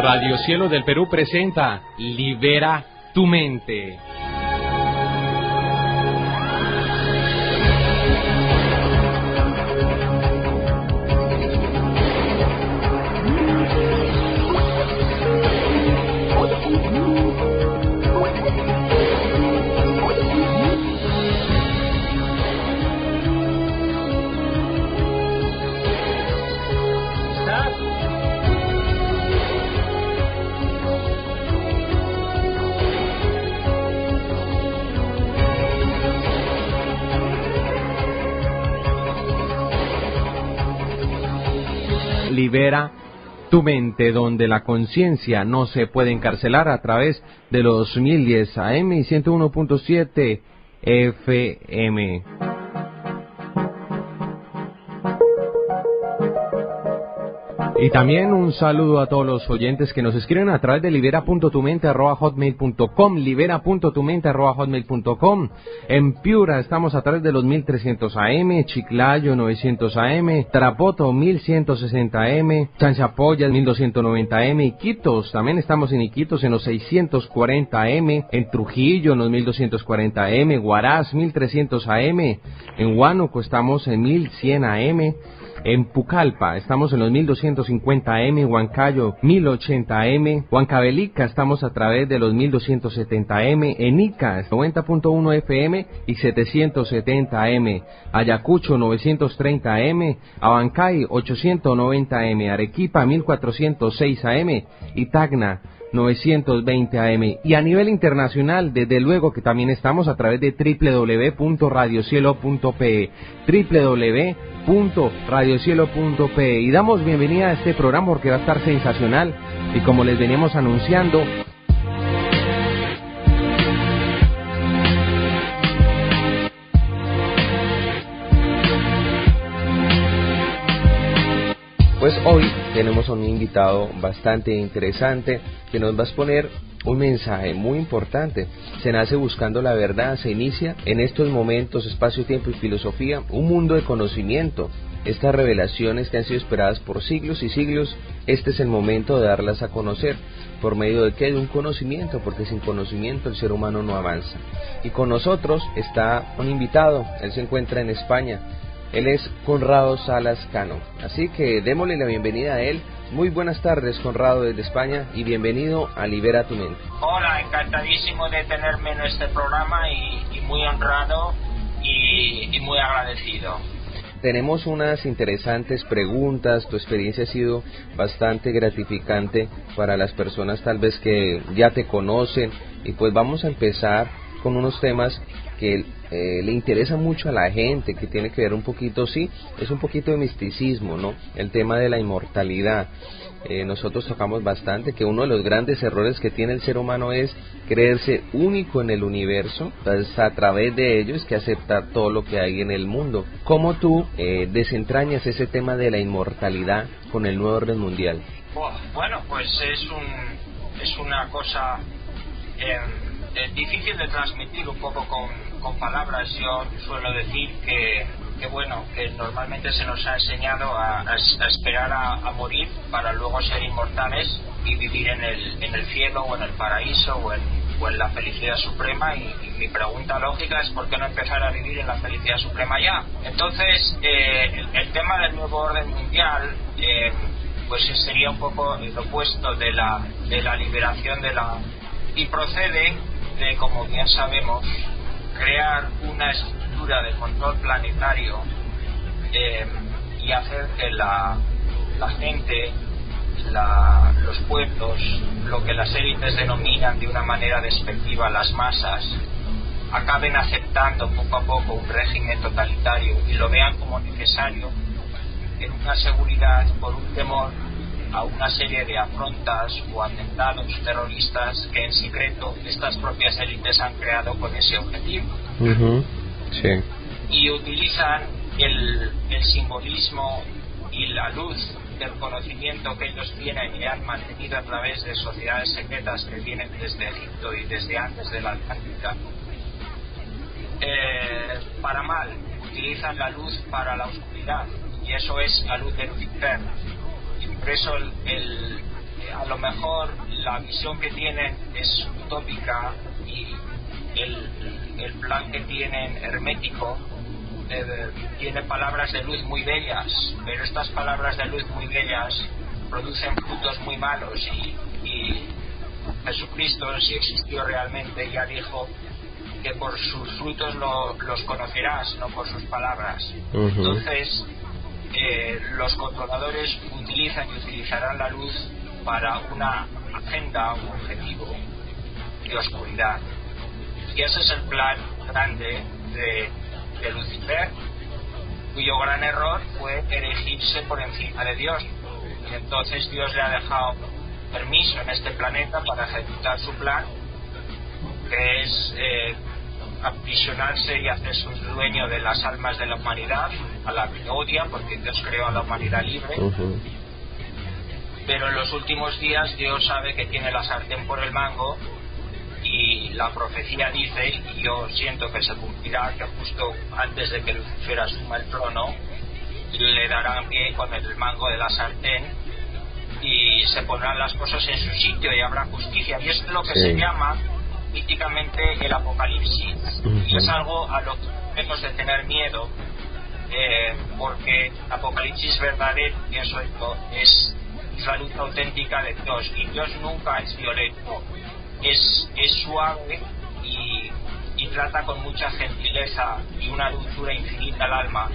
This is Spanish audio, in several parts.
Radio Cielo del Perú presenta Libera tu mente. Libera tu mente, donde la conciencia no se puede encarcelar, a través de los 1010 AM y 101.7 FM. Y también un saludo a todos los oyentes que nos escriben a través de libera.tumente@hotmail.com, libera.tumente@hotmail.com. En Piura estamos a través de los 1300 AM, Chiclayo 900 AM, Tarapoto 1160 AM, Chanchapoyas 1290 AM, Iquitos, también estamos en Iquitos en los 640 AM, en Trujillo en los 1240 AM, Huaraz 1300 AM, en Huánuco estamos en 1100 AM, en Pucallpa estamos en los 1250 AM, Huancayo 1080 AM, Huancavelica estamos a través de los 1270 AM, en Ica 90.1 FM y 770 AM, Ayacucho 930 AM, Abancay 890 AM, Arequipa 1406 AM y Tacna 920 AM. Y a nivel internacional, desde luego que también estamos a través de www.radiocielo.pe, www.radiocielo.pe, y damos bienvenida a este programa porque va a estar sensacional. Y como les veníamos anunciando, pues hoy tenemos a un invitado bastante interesante que nos va a exponer un mensaje muy importante. Se nace buscando la verdad, se inicia en estos momentos, espacio, tiempo y filosofía, un mundo de conocimiento. Estas revelaciones que han sido esperadas por siglos y siglos, este es el momento de darlas a conocer. ¿Por medio de qué? De un conocimiento, porque sin conocimiento el ser humano no avanza. Y con nosotros está un invitado, él se encuentra en España. Él es Conrado Salas Cano, así que démosle la bienvenida a él. Muy buenas tardes, Conrado, desde España, y bienvenido a Libera tu Mente. Hola, encantadísimo de tenerme en este programa y muy honrado y muy agradecido. Tenemos unas interesantes preguntas, tu experiencia ha sido bastante gratificante para las personas tal vez que ya te conocen, y pues vamos a empezar con unos temas que le interesa mucho a la gente, que tiene que ver un poquito, sí, es un poquito de misticismo, ¿no? El tema de la inmortalidad. Nosotros tocamos bastante que uno de los grandes errores que tiene el ser humano es creerse único en el universo, entonces a través de ello es que aceptar todo lo que hay en el mundo. ¿Cómo tú desentrañas ese tema de la inmortalidad con el nuevo orden mundial? Bueno, pues es una cosa difícil de transmitir un poco con palabras. Yo suelo decir que normalmente se nos ha enseñado a esperar a morir para luego ser inmortales y vivir en el cielo o en el paraíso o en la felicidad suprema, y mi pregunta lógica es ¿por qué no empezar a vivir en la felicidad suprema ya? Entonces el tema del nuevo orden mundial pues sería un poco el opuesto de la liberación y procede de, como bien sabemos, crear una estructura de control planetario y hacer que la gente, los pueblos, lo que las élites denominan de una manera despectiva las masas, acaben aceptando poco a poco un régimen totalitario y lo vean como necesario, en una seguridad por un temor a una serie de afrontas o atentados terroristas que en secreto estas propias élites han creado con ese objetivo. Sí. Y utilizan el simbolismo y la luz del conocimiento que ellos tienen y han mantenido a través de sociedades secretas que vienen desde Egipto y desde antes de la Atlántica, para mal. Utilizan la luz para la oscuridad, y eso es la luz de Lucifer. Y por eso a lo mejor la visión que tienen es utópica y el plan que tienen hermético tiene palabras de luz muy bellas, pero estas palabras de luz muy bellas producen frutos muy malos y Jesucristo, si existió realmente, ya dijo que por sus frutos los conocerás, no por sus palabras. Entonces los controladores utilizan y utilizarán la luz para una agenda, un objetivo de oscuridad, y ese es el plan grande de Lucifer, cuyo gran error fue erigirse por encima de Dios, y entonces Dios le ha dejado permiso en este planeta para ejecutar su plan, que es aprisionarse y hacerse un dueño de las almas de la humanidad, a la que odia, porque Dios creó a la humanidad libre. Pero en los últimos días Dios sabe que tiene la sartén por el mango, y la profecía dice, y yo siento que se cumplirá, que justo antes de que Lucifer asuma el trono le darán pie con el mango de la sartén y se pondrán las cosas en su sitio y habrá justicia, y esto es lo que se llama místicamente el apocalipsis, y es algo a lo que tenemos de tener miedo, porque el apocalipsis verdadero, pienso yo, es la luz auténtica de Dios, y Dios nunca es violento, es suave y trata con mucha gentileza y una dulzura infinita al alma,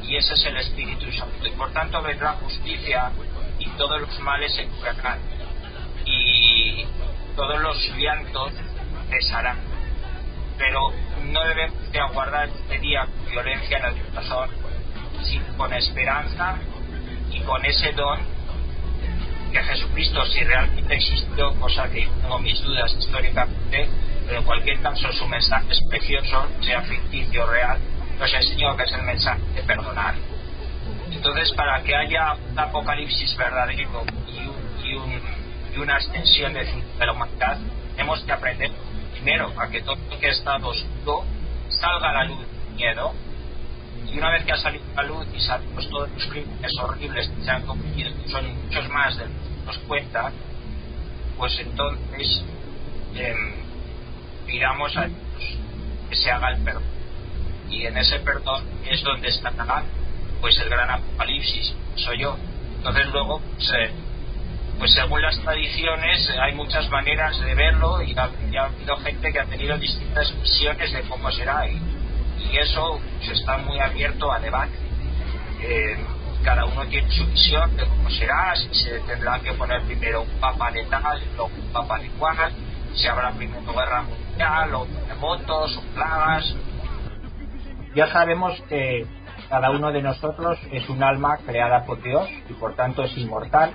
y ese es el Espíritu Santo, y por tanto vendrá justicia y todos los males se curarán y todos los llantos cesarán, pero no debemos de aguardar este día con violencia en el corazón, sino con esperanza y con ese don que Jesucristo, si realmente existió, cosa que tengo mis dudas históricamente, pero en cualquier caso su mensaje es precioso, sea ficticio o real, nos enseñó que es el mensaje de perdonar. Entonces, para que haya un apocalipsis verdadero y una extensión de la humanidad, tenemos que aprender primero a que todo lo que está oscuro salga a la luz del miedo, y una vez que ha salido la luz y sabemos todos los crímenes horribles que se han cometido, que son muchos más de los que nos cuentan, pues entonces pidamos a Dios que se haga el perdón, y en ese perdón es donde está pues el gran apocalipsis, soy yo. Entonces luego pues según las tradiciones hay muchas maneras de verlo, y ha habido gente que ha tenido distintas visiones de cómo será, y eso pues, está muy abierto a debate. Cada uno tiene su visión de cómo será, si se tendrá que poner primero un papa de tal, luego un papa de cual, si habrá primero guerra mundial o terremotos o plagas. Ya sabemos que cada uno de nosotros es un alma creada por Dios y por tanto es inmortal.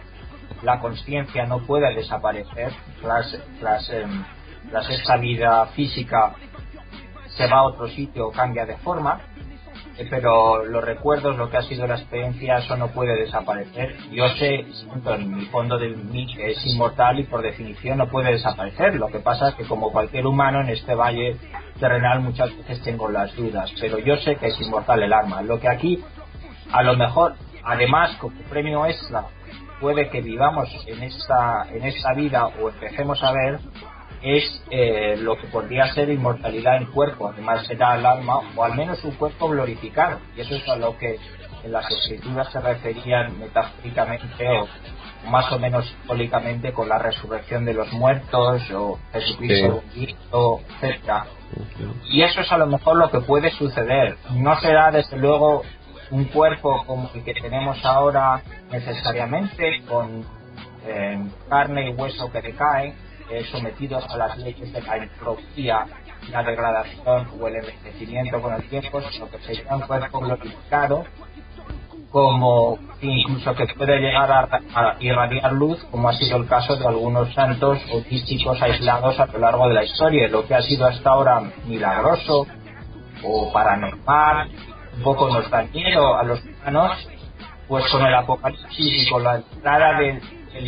La consciencia no puede desaparecer tras esta vida física, se va a otro sitio o cambia de forma, pero los recuerdos, lo que ha sido la experiencia, eso no puede desaparecer. Yo sé, siento en mi fondo de mí, que es inmortal y por definición no puede desaparecer. Lo que pasa es que como cualquier humano en este valle terrenal muchas veces tengo las dudas, pero yo sé que es inmortal el alma. Lo que aquí, a lo mejor, además como premio extra, puede que vivamos en esta vida o empecemos a ver, es lo que podría ser inmortalidad en cuerpo. Además será el alma, o al menos un cuerpo glorificado, y eso es a lo que en las escrituras se referían metafóricamente o más o menos simbólicamente con la resurrección de los muertos o Jesucristo, etcétera. Y eso es a lo mejor lo que puede suceder. No será desde luego un cuerpo como el que tenemos ahora necesariamente, con carne y hueso que decaen, sometidos a las leyes de la entropía, la degradación o el envejecimiento con el tiempo, sino que sería un cuerpo glorificado, como incluso que puede llegar a irradiar luz, como ha sido el caso de algunos santos o místicos aislados a lo largo de la historia. Lo que ha sido hasta ahora milagroso o paranormal, un poco nos da miedo a los humanos, pues con el apocalipsis y con la entrada del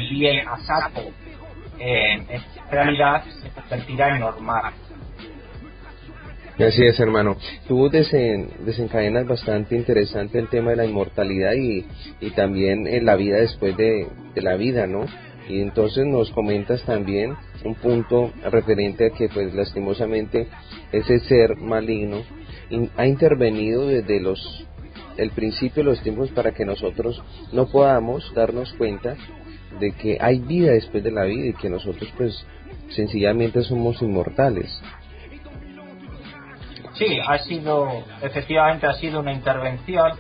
bien a saco en realidad se convertirá en normal. Así es, hermano. Tú desencadenas bastante interesante el tema de la inmortalidad y también en la vida después de la vida, ¿no? Y entonces nos comentas también un punto referente a que pues lastimosamente ese ser maligno ha intervenido desde el principio de los tiempos para que nosotros no podamos darnos cuenta de que hay vida después de la vida y que nosotros pues sencillamente somos inmortales. Sí, efectivamente ha sido una intervención.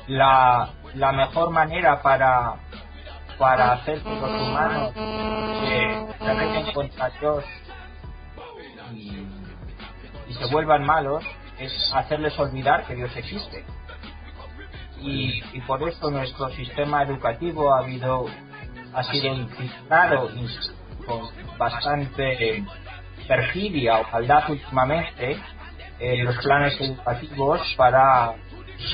La mejor manera para hacer que los humanos se rebelen contra Dios y se vuelvan malos es hacerles olvidar que Dios existe. Y por eso nuestro sistema educativo ha sido infiltrado con bastante perfidia o maldad últimamente en los planes educativos para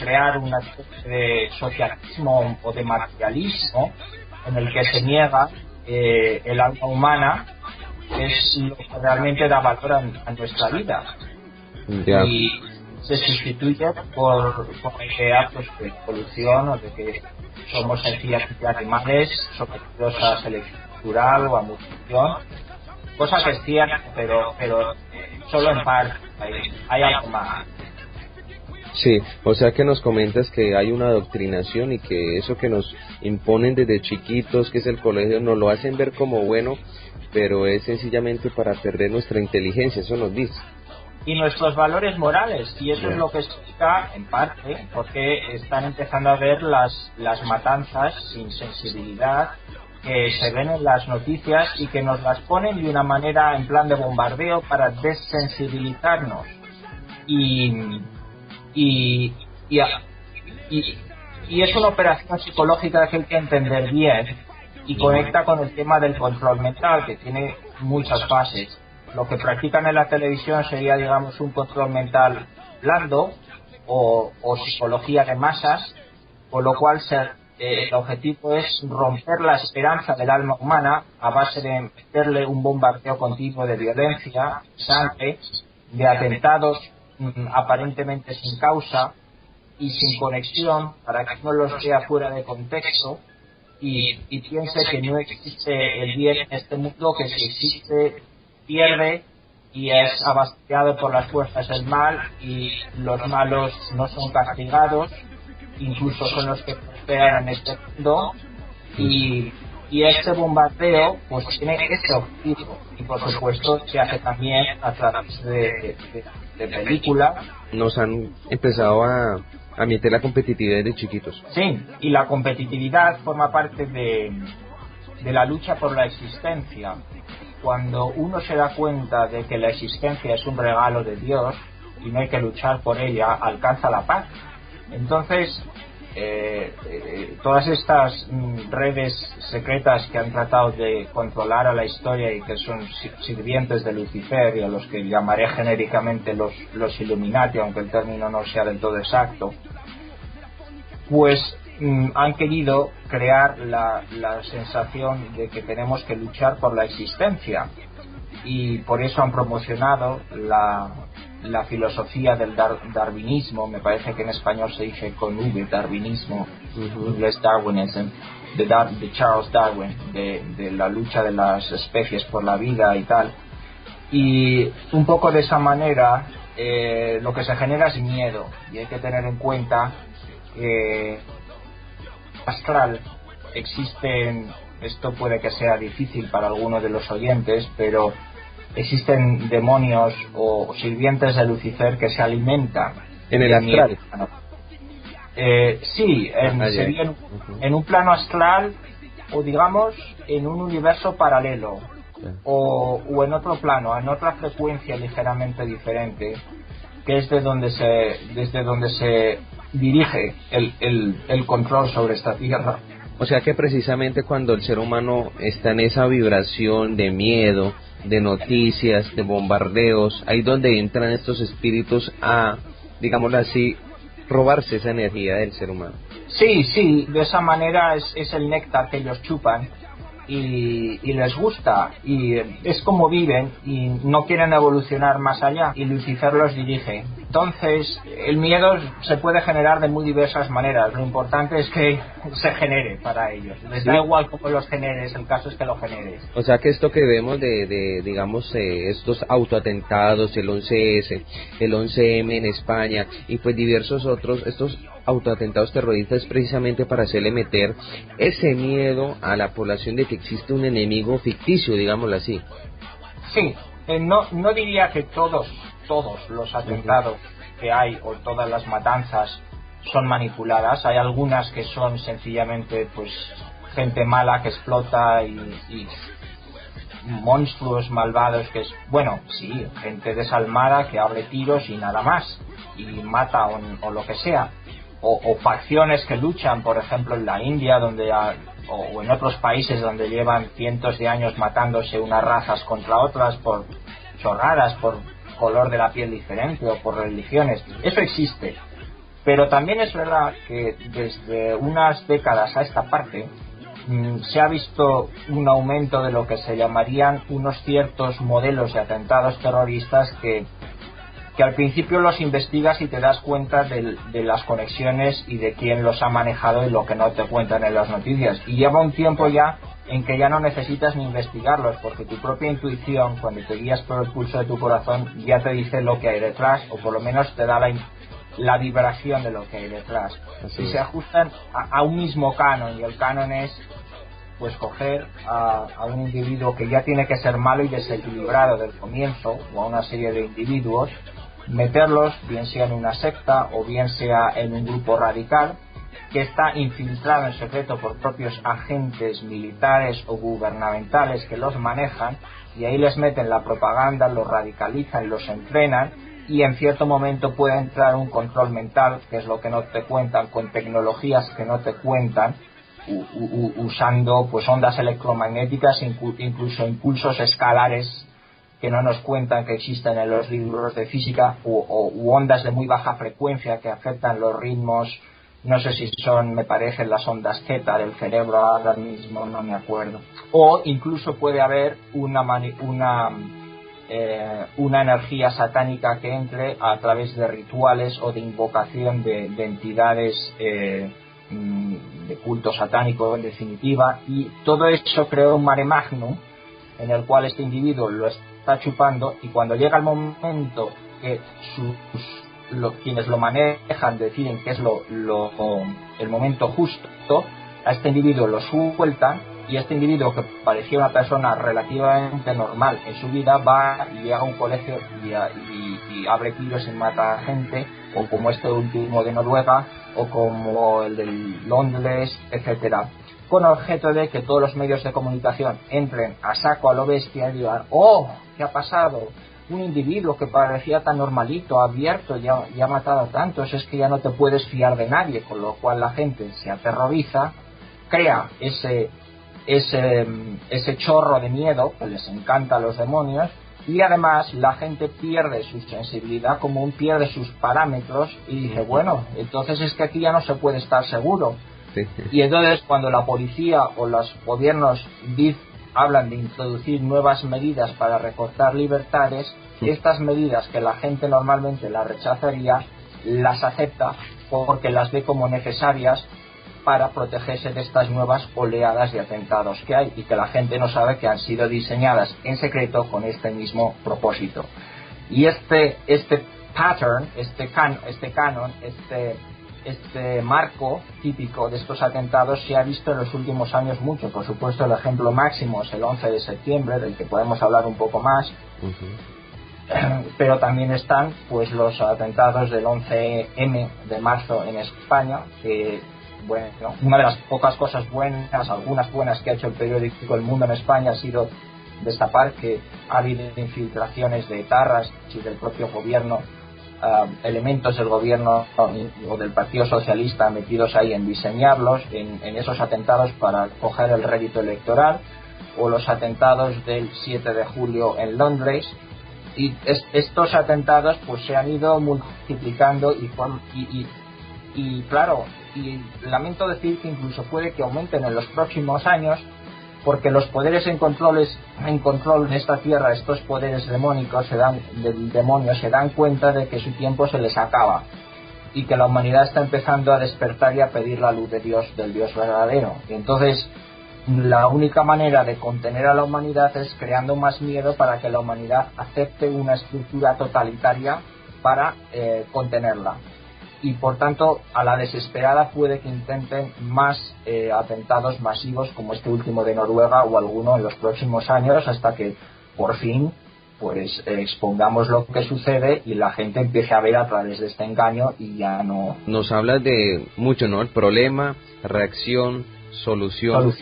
crear una especie de socialismo o de materialismo en el que se niega el alma humana, que es lo que realmente da valor a nuestra vida. Ya. Y se sustituye por actos de evolución o de que somos sencillamente animales sometidos a selección natural o a mutación, cosa que es cierta, pero solo en parte. Hay algo más. Sí, o sea que nos comentas que hay una adoctrinación y que eso que nos imponen desde chiquitos, que es el colegio, nos lo hacen ver como bueno, pero es sencillamente para perder nuestra inteligencia, eso nos dice. Y nuestros valores morales, y eso es lo que explica, en parte, porque están empezando a ver las matanzas sin sensibilidad que se ven en las noticias y que nos las ponen de una manera en plan de bombardeo para desensibilizarnos. Y es una operación psicológica que hay que entender bien y conecta con el tema del control mental, que tiene muchas fases. Lo que practican en la televisión sería, digamos, un control mental blando o psicología de masas, con lo cual el objetivo es romper la esperanza del alma humana a base de meterle un bombardeo continuo de violencia, sangre, de atentados aparentemente sin causa y sin conexión, para que no los vea fuera de contexto y piense que no existe el bien en este mundo, que si existe pierde y es abastecido por las fuerzas del mal, y los malos no son castigados, incluso son los que prosperan en este mundo, y este bombardeo pues tiene ese objetivo, y por supuesto se hace también a través de películas. Nos han empezado a meter la competitividad de chiquitos. Sí, y la competitividad forma parte de la lucha por la existencia. Cuando uno se da cuenta de que la existencia es un regalo de Dios y no hay que luchar por ella, alcanza la paz. Entonces, todas estas redes secretas que han tratado de controlar a la historia y que son sirvientes de Lucifer, y a los que llamaré genéricamente los Illuminati, aunque el término no sea del todo exacto, pues han querido crear la sensación de que tenemos que luchar por la existencia, y por eso han promocionado la filosofía del darwinismo. Me parece que en español se dice con V, darwinismo, en inglés Darwinism, de Charles Darwin, de la lucha de las especies por la vida y tal. Y un poco de esa manera lo que se genera es miedo, y hay que tener en cuenta que astral existen, esto puede que sea difícil para algunos de los oyentes, pero existen demonios o sirvientes de Lucifer que se alimentan en el astral. Sí, sería en un plano astral, o digamos en un universo paralelo, o en otro plano, en otra frecuencia ligeramente diferente, que es desde donde se dirige el control sobre esta tierra. O sea que precisamente cuando el ser humano está en esa vibración de miedo, de noticias, de bombardeos, ahí donde entran estos espíritus a, digámoslo así, robarse esa energía del ser humano. Sí, de esa manera es el néctar que ellos chupan y les gusta, y es como viven, y no quieren evolucionar más allá, y Lucifer los dirige. Entonces, el miedo se puede generar de muy diversas maneras. Lo importante es que se genere para ellos. Les da igual cómo los generes, el caso es que lo generes. O sea que esto que vemos digamos, estos autoatentados, el 11S, el 11M en España y pues diversos otros, estos autoatentados terroristas es precisamente para hacerle meter ese miedo a la población de que existe un enemigo ficticio, digámoslo así. Sí, no diría que todos los atentados que hay o todas las matanzas son manipuladas. Hay algunas que son sencillamente pues gente mala que explota y monstruos malvados que es, bueno, sí, gente desalmada que abre tiros y nada más y mata o lo que sea, o facciones que luchan, por ejemplo en la India o en otros países donde llevan cientos de años matándose unas razas contra otras por chorradas, por color de la piel diferente o por religiones. Eso existe, pero también es verdad que desde unas décadas a esta parte se ha visto un aumento de lo que se llamarían unos ciertos modelos de atentados terroristas que al principio los investigas y te das cuenta de las conexiones y de quién los ha manejado y lo que no te cuentan en las noticias. Y lleva un tiempo ya en que ya no necesitas ni investigarlos, porque tu propia intuición, cuando te guías por el pulso de tu corazón, ya te dice lo que hay detrás, o por lo menos te da la vibración de lo que hay detrás. Y se ajustan a un mismo canon, y el canon es pues coger a un individuo que ya tiene que ser malo y desequilibrado del comienzo, o a una serie de individuos, meterlos bien sea en una secta o bien sea en un grupo radical que está infiltrado en secreto por propios agentes militares o gubernamentales que los manejan, y ahí les meten la propaganda, los radicalizan, los entrenan, y en cierto momento puede entrar un control mental, que es lo que no te cuentan, con tecnologías que no te cuentan, usando pues ondas electromagnéticas, incluso impulsos escalares que no nos cuentan que existen en los libros de física, u ondas de muy baja frecuencia que afectan los ritmos, no sé si son, me parecen las ondas Z del cerebro, ahora mismo no me acuerdo, o incluso puede haber una energía satánica que entre a través de rituales o de invocación de entidades de culto satánico en definitiva, y todo eso crea un mare magnum en el cual este individuo lo está chupando, y cuando llega el momento que quienes lo manejan deciden que es el momento justo, a este individuo lo sueltan, y este individuo que parecía una persona relativamente normal en su vida va y llega a un colegio y abre tiros y mata a gente, o como este último de Noruega, o como el de Londres, etcétera, con objeto de que todos los medios de comunicación entren a saco a lo bestia y digan: ¡oh! ¿Qué ha pasado? Un individuo que parecía tan normalito, abierto, ya ha matado a tantos, es que ya no te puedes fiar de nadie, con lo cual la gente se aterroriza, crea ese chorro de miedo que les encanta a los demonios, y además la gente pierde su sensibilidad común, pierde sus parámetros y dice: bueno, entonces es que aquí ya no se puede estar seguro. Sí. Y entonces cuando la policía o los gobiernos hablan de introducir nuevas medidas para recortar libertades, estas medidas que la gente normalmente las rechazaría, las acepta porque las ve como necesarias para protegerse de estas nuevas oleadas de atentados que hay, y que la gente no sabe que han sido diseñadas en secreto con este mismo propósito. Y este pattern, este canon, este marco típico de estos atentados se ha visto en los últimos años mucho. Por supuesto, el ejemplo máximo es el 11 de septiembre, del que podemos hablar un poco más. Pero también están pues los atentados del 11M de marzo en España, que bueno, una de las pocas cosas buenas, algunas buenas que ha hecho el periódico El Mundo en España ha sido destapar que ha habido infiltraciones de etarras y del propio gobierno, elementos del gobierno o del Partido Socialista metidos ahí en diseñarlos, en esos atentados para coger el rédito electoral, o los atentados del 7 de julio en Londres. Y estos atentados pues se han ido multiplicando y claro, y lamento decir que incluso puede que aumenten en los próximos años, porque los poderes en control de esta tierra, estos poderes demónicos del demonio, se dan cuenta de que su tiempo se les acaba y que la humanidad está empezando a despertar y a pedir la luz de Dios, del Dios verdadero. Y entonces la única manera de contener a la humanidad es creando más miedo para que la humanidad acepte una estructura totalitaria para contenerla. Y por tanto, a la desesperada puede que intenten más atentados masivos como este último de Noruega o alguno en los próximos años, hasta que por fin pues expongamos lo que sucede y la gente empiece a ver a través de este engaño y ya no... Nos hablas de mucho, ¿no? El problema, reacción, solución.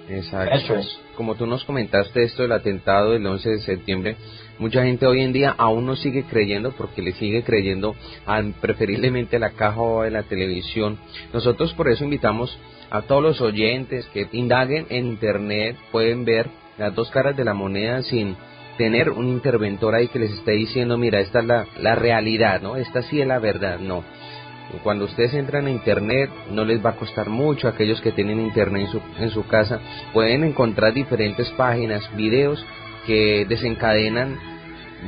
Exacto. Eso es. Como tú nos comentaste esto del atentado del 11 de septiembre, mucha gente hoy en día aún no sigue creyendo, porque le sigue creyendo preferiblemente a la caja o a la televisión. Nosotros por eso invitamos a todos los oyentes que indaguen en internet, pueden ver las dos caras de la moneda sin tener un interventor ahí que les esté diciendo, mira, esta es la realidad, ¿no? Esta sí es la verdad, no. Cuando ustedes entran a internet, no les va a costar mucho. Aquellos que tienen internet en su casa pueden encontrar diferentes páginas, videos que desencadenan,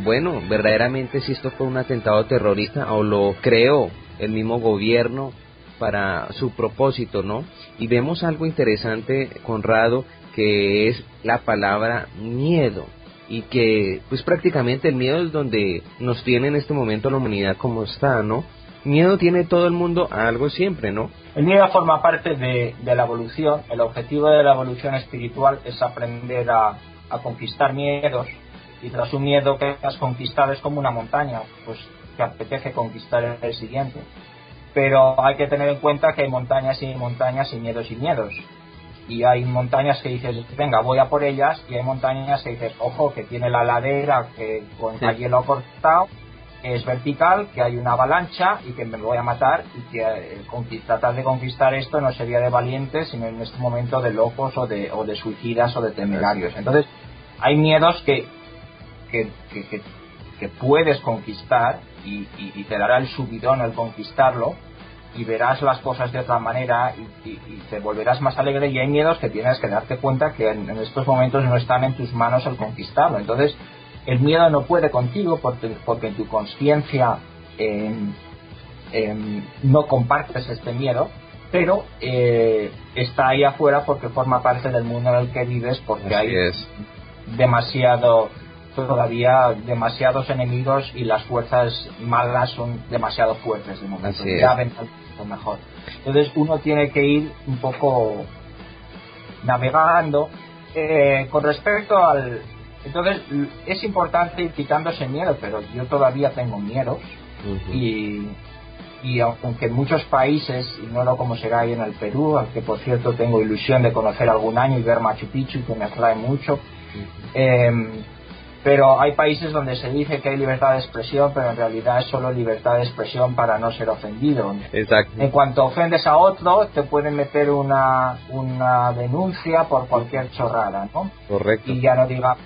bueno, verdaderamente si esto fue un atentado terrorista o lo creó el mismo gobierno para su propósito, ¿no? Y vemos algo interesante, Conrado, que es la palabra miedo, y que pues prácticamente el miedo es donde nos tiene en este momento la humanidad como está, ¿no? Miedo tiene todo el mundo a algo siempre, ¿no? El miedo forma parte de la evolución. El objetivo de la evolución espiritual es aprender a conquistar miedos, y tras un miedo que has conquistado es como una montaña, pues te apetece conquistar el siguiente. Pero hay que tener en cuenta que hay montañas y montañas y miedos y miedos. Y hay montañas que dices, venga, voy a por ellas, y hay montañas que dices, ojo, que tiene la ladera que con el hielo cortado, que es vertical, que hay una avalancha y que me voy a matar, y que tratar de conquistar esto no sería de valientes, sino en este momento de locos o de suicidas o de temerarios. Entonces hay miedos que puedes conquistar y te dará el subidón al conquistarlo, y verás las cosas de otra manera y te volverás más alegre. Y hay miedos que tienes que darte cuenta que en estos momentos no están en tus manos el conquistarlo. Entonces el miedo no puede contigo porque en tu conciencia no compartes este miedo, pero está ahí afuera porque forma parte del mundo en el que vives, porque así hay es. Todavía demasiados enemigos y las fuerzas malas son demasiado fuertes de momento. Así ya es. ven lo mejor. Entonces uno tiene que ir un poco navegando con respecto al... Entonces es importante ir quitándose miedo, pero yo todavía tengo miedos. Uh-huh. Y aunque en muchos países, ignoro cómo será ahí en el Perú, al que por cierto tengo ilusión de conocer algún año y ver Machu Picchu, que me atrae mucho, pero hay países donde se dice que hay libertad de expresión, pero en realidad es solo libertad de expresión para no ser ofendido. Exacto. En cuanto ofendes a otro, te pueden meter una denuncia por cualquier chorrada, ¿no? Correcto. Y ya no digas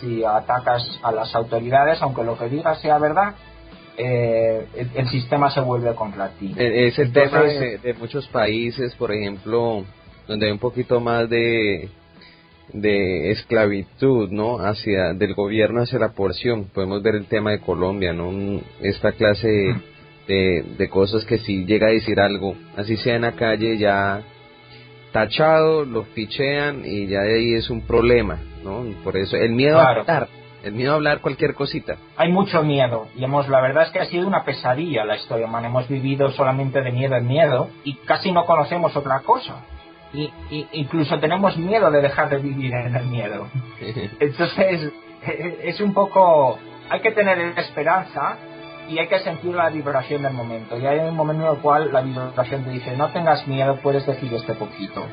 si atacas a las autoridades, aunque lo que digas sea verdad, el sistema se vuelve contra ti. Es el tema de muchos países, por ejemplo, donde hay un poquito más de esclavitud, ¿no? Del gobierno hacia la población. Podemos ver el tema de Colombia, ¿no? Esta clase de cosas que si llega a decir algo, así sea en la calle, ya tachado, lo fichean y ya de ahí es un problema, ¿no? Por eso el miedo a hablar. El miedo a hablar cualquier cosita. Hay mucho miedo y la verdad es que ha sido una pesadilla la historia humana. Hemos vivido solamente de miedo en miedo y casi no conocemos otra cosa. Y incluso tenemos miedo de dejar de vivir en el miedo. Entonces es un poco... Hay que tener esperanza y hay que sentir la vibración del momento. Y hay un momento en el cual la vibración te dice, no tengas miedo, puedes decir este poquito.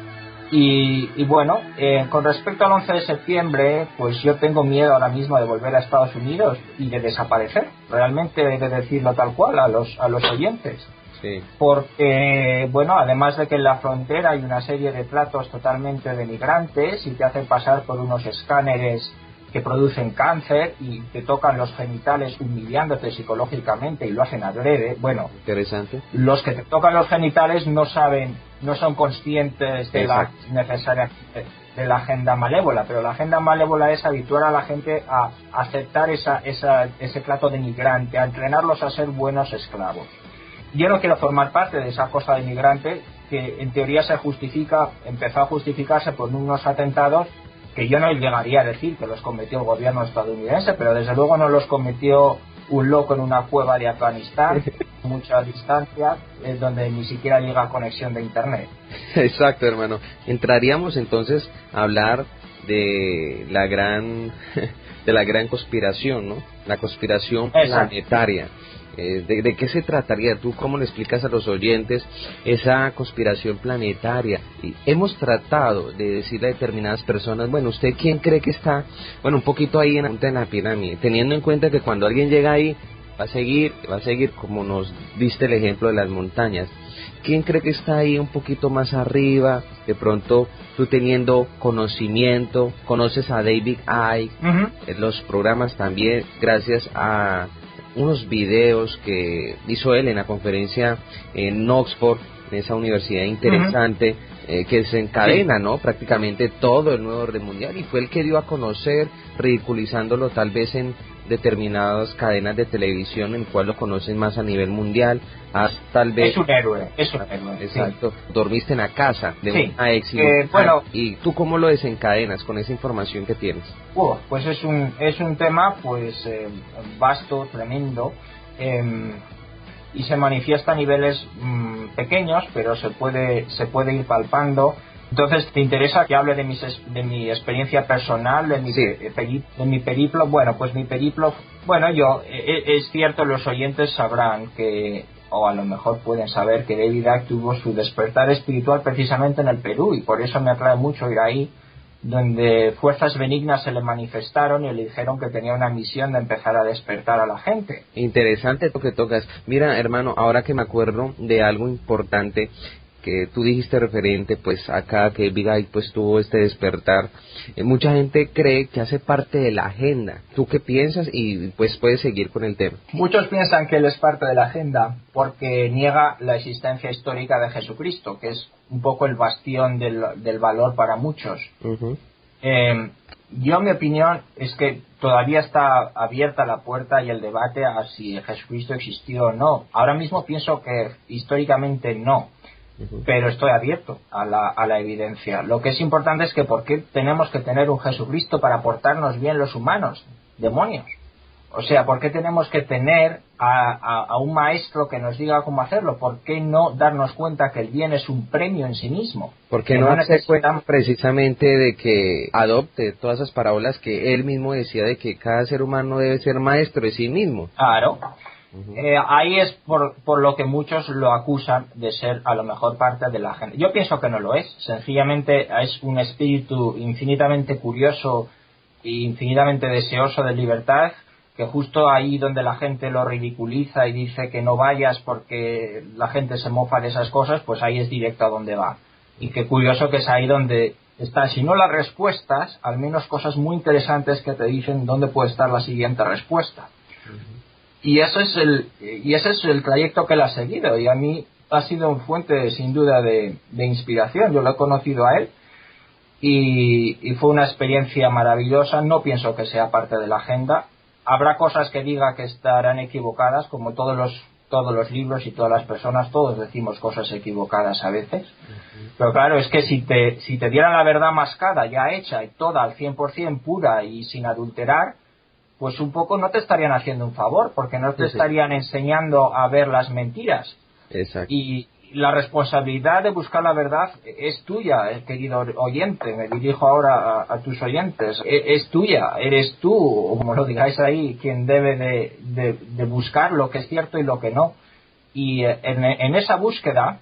Y bueno, con respecto al 11 de septiembre, pues yo tengo miedo ahora mismo de volver a Estados Unidos y de desaparecer, realmente, de decirlo tal cual a los oyentes. Sí. Porque, bueno, además de que en la frontera hay una serie de tratos totalmente denigrantes y te hacen pasar por unos escáneres que producen cáncer y te tocan los genitales humillándote psicológicamente y lo hacen adrede. Bueno, interesante. Los que te tocan los genitales no saben, no son conscientes de la necesaria de la agenda malévola, pero la agenda malévola es habituar a la gente a aceptar ese trato denigrante, a entrenarlos a ser buenos esclavos. Yo no quiero formar parte de esa cosa denigrante que en teoría empezó a justificarse por unos atentados que yo no llegaría a decir que los cometió el gobierno estadounidense, pero desde luego no los cometió un loco en una cueva de Afganistán, mucha distancia, donde ni siquiera llega conexión de internet. Exacto, hermano. Entraríamos entonces a hablar de la gran conspiración, ¿no? La conspiración planetaria. ¿De qué se trataría? ¿Tú cómo le explicas a los oyentes esa conspiración planetaria? Y hemos tratado de decirle a determinadas personas, bueno, ¿usted quién cree que está, un poquito ahí en la punta de la pirámide? Teniendo en cuenta que cuando alguien llega ahí, va a seguir como nos diste el ejemplo de las montañas. ¿Quién cree que está ahí un poquito más arriba? De pronto, tú teniendo conocimiento, conoces a David Icke, los programas también, gracias a unos videos que hizo él en la conferencia en Oxford, en esa universidad interesante, que desencadena, ¿no?, prácticamente todo el nuevo orden mundial, y fue el que dio a conocer, ridiculizándolo tal vez en determinadas cadenas de televisión, en el cual lo conocen más a nivel mundial, tal vez... Es un héroe. Exacto. Sí. Dormiste en la casa de una éxito. ¿Y tú cómo lo desencadenas con esa información que tienes? Pues es un tema pues vasto, tremendo, y se manifiesta a niveles pequeños, pero se puede ir palpando. Entonces, ¿te interesa que hable de mi experiencia personal, de mi periplo? Bueno, pues mi periplo, es cierto, los oyentes sabrán que, o a lo mejor pueden saber, que David Icke tuvo su despertar espiritual precisamente en el Perú, y por eso me atrae mucho ir ahí, donde fuerzas benignas se le manifestaron y le dijeron que tenía una misión de empezar a despertar a la gente. Interesante lo que tocas. Mira, hermano, ahora que me acuerdo de algo importante que tú dijiste referente, pues acá que Big Ike pues tuvo este despertar, mucha gente cree que hace parte de la agenda. ¿Tú qué piensas? Y pues puedes seguir con el tema. Muchos piensan que él es parte de la agenda porque niega la existencia histórica de Jesucristo, que es un poco el bastión del valor para muchos. Yo, mi opinión es que todavía está abierta la puerta y el debate a si Jesucristo existió o no. Ahora mismo pienso que históricamente no, pero estoy abierto a la evidencia. Lo que es importante es que ¿por qué tenemos que tener un Jesucristo para portarnos bien los humanos? Demonios. O sea, ¿por qué tenemos que tener a un maestro que nos diga cómo hacerlo? ¿Por qué no darnos cuenta que el bien es un premio en sí mismo? ¿Por qué no se cuenta precisamente de que adopte todas esas parábolas que él mismo decía de que cada ser humano debe ser maestro de sí mismo? Claro. Ahí es por lo que muchos lo acusan de ser a lo mejor parte de la agenda. Yo pienso que no lo es. Sencillamente es un espíritu infinitamente curioso e infinitamente deseoso de libertad, que justo ahí donde la gente lo ridiculiza y dice que no vayas porque la gente se mofa de esas cosas, pues ahí es directo a donde va. Y qué curioso que es ahí donde están, si no las respuestas, al menos cosas muy interesantes que te dicen dónde puede estar la siguiente respuesta. Y ese es el trayecto que él ha seguido, y a mí ha sido una fuente sin duda de inspiración. Yo lo he conocido a él y fue una experiencia maravillosa. No pienso que sea parte de la agenda. Habrá cosas que diga que estarán equivocadas, como todos los libros y todas las personas, todos decimos cosas equivocadas a veces. Pero claro, es que si te dieran la verdad mascada, ya hecha y toda al 100% pura y sin adulterar, pues un poco no te estarían haciendo un favor, porque no te estarían enseñando a ver las mentiras. Exacto. Y la responsabilidad de buscar la verdad es tuya, querido oyente. Me dirijo ahora a tus oyentes. Es tuya, eres tú, o como lo digáis ahí, quien debe de buscar lo que es cierto y lo que no. Y en esa búsqueda,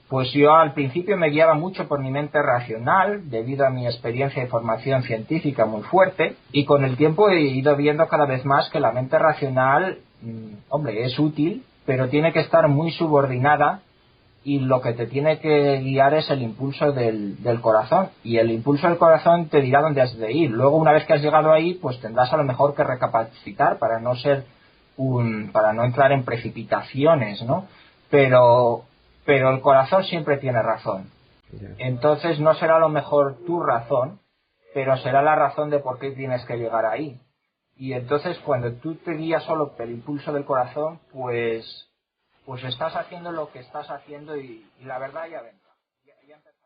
pues yo al principio me guiaba mucho por mi mente racional, debido a mi experiencia y formación científica muy fuerte, y con el tiempo he ido viendo cada vez más que la mente racional, es útil, pero tiene que estar muy subordinada y lo que te tiene que guiar es el impulso del corazón, y el impulso del corazón te dirá dónde has de ir. Luego, una vez que has llegado ahí, pues tendrás a lo mejor que recapacitar para para no entrar en precipitaciones, ¿no? Pero el corazón siempre tiene razón. Entonces no será a lo mejor tu razón, pero será la razón de por qué tienes que llegar ahí. Y entonces cuando tú te guías solo por el impulso del corazón, pues estás haciendo lo que estás haciendo, y la verdad ya vendrá. Ya empezará.